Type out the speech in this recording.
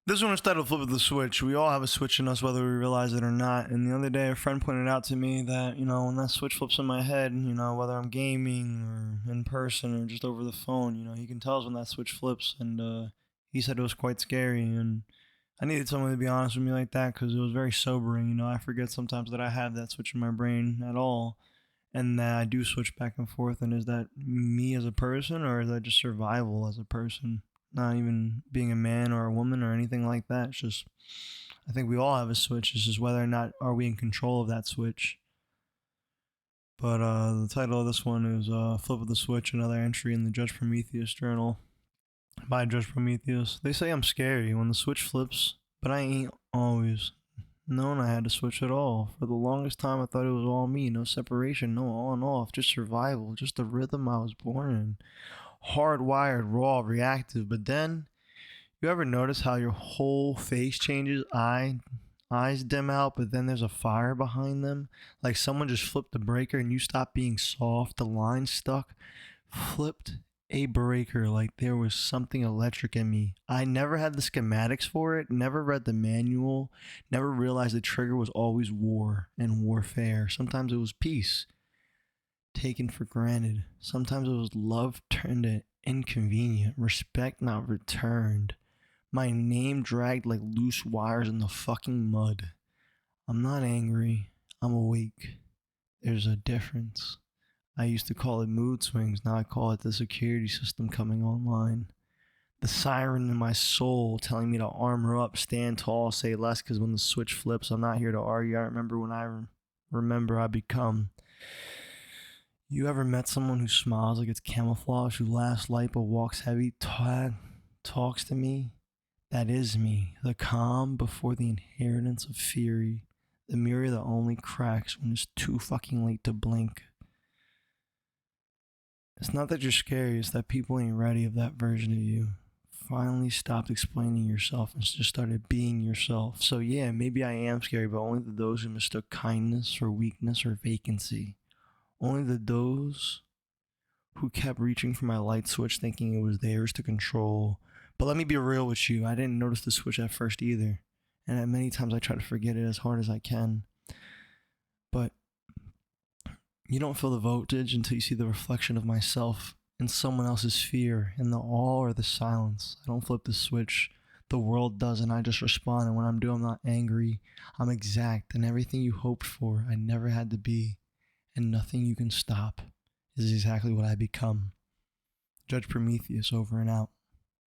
This one is titled Flip of the Switch. We all have a switch in us whether we realize it or not. And the other day a friend pointed out to me that, when that switch flips in my head, whether I'm gaming or in person or just over the phone, he can tell us when that switch flips. And he said it was quite scary. And I needed someone to be honest with me like that because it was very sobering. I forget sometimes that I have that switch in my brain at all and that I do switch back and forth. And is that me as a person or is that just survival as a person? Not even being a man or a woman or anything like that. It's just, I think we all have a switch. It's just whether or not are we in control of that switch. But the title of this one is Flip of the Switch, another entry in the Judge Prometheus journal by Judge Prometheus. They say I'm scary when the switch flips, but I ain't always known I had to switch at all. For the longest time, I thought it was all me. No separation, no on off, just survival, just the rhythm I was born in. Hardwired, raw, reactive. But then, you ever notice how your whole face changes? Eyes dim out, but then there's a fire behind them. Like someone just flipped the breaker and you stop being soft. The line stuck. Flipped a breaker like there was something electric in me. I never had the schematics for it, never read the manual, never realized the trigger was always war and warfare. Sometimes it was peace taken for granted. Sometimes it was love turned to inconvenient, respect not returned. My name dragged like loose wires in the fucking mud. I'm not angry. I'm awake. There's a difference. I used to call it mood swings. Now I call it the security system coming online. The siren in my soul telling me to armor up, stand tall, say less, because when the switch flips, I'm not here to argue. I remember when remember I become. You ever met someone who smiles like it's camouflage, who laughs light but walks heavy, talks to me? That is me, the calm before the inheritance of fury, the mirror that only cracks when it's too fucking late to blink. It's not that you're scary, it's that people ain't ready of that version of you. Finally stopped explaining yourself and just started being yourself. So yeah, maybe I am scary, but only to those who mistook kindness for weakness or vacancy. Only to those who kept reaching for my light switch thinking it was theirs to control. But let me be real with you, I didn't notice the switch at first either. And at many times I try to forget it as hard as I can. But you don't feel the voltage until you see the reflection of myself in someone else's fear, in the awe or the silence. I don't flip the switch. The world does, and I just respond. And when I'm doing, I'm not angry. I'm exact, and everything you hoped for, I never had to be. And nothing you can stop is exactly what I become. Judge Prometheus, over and out.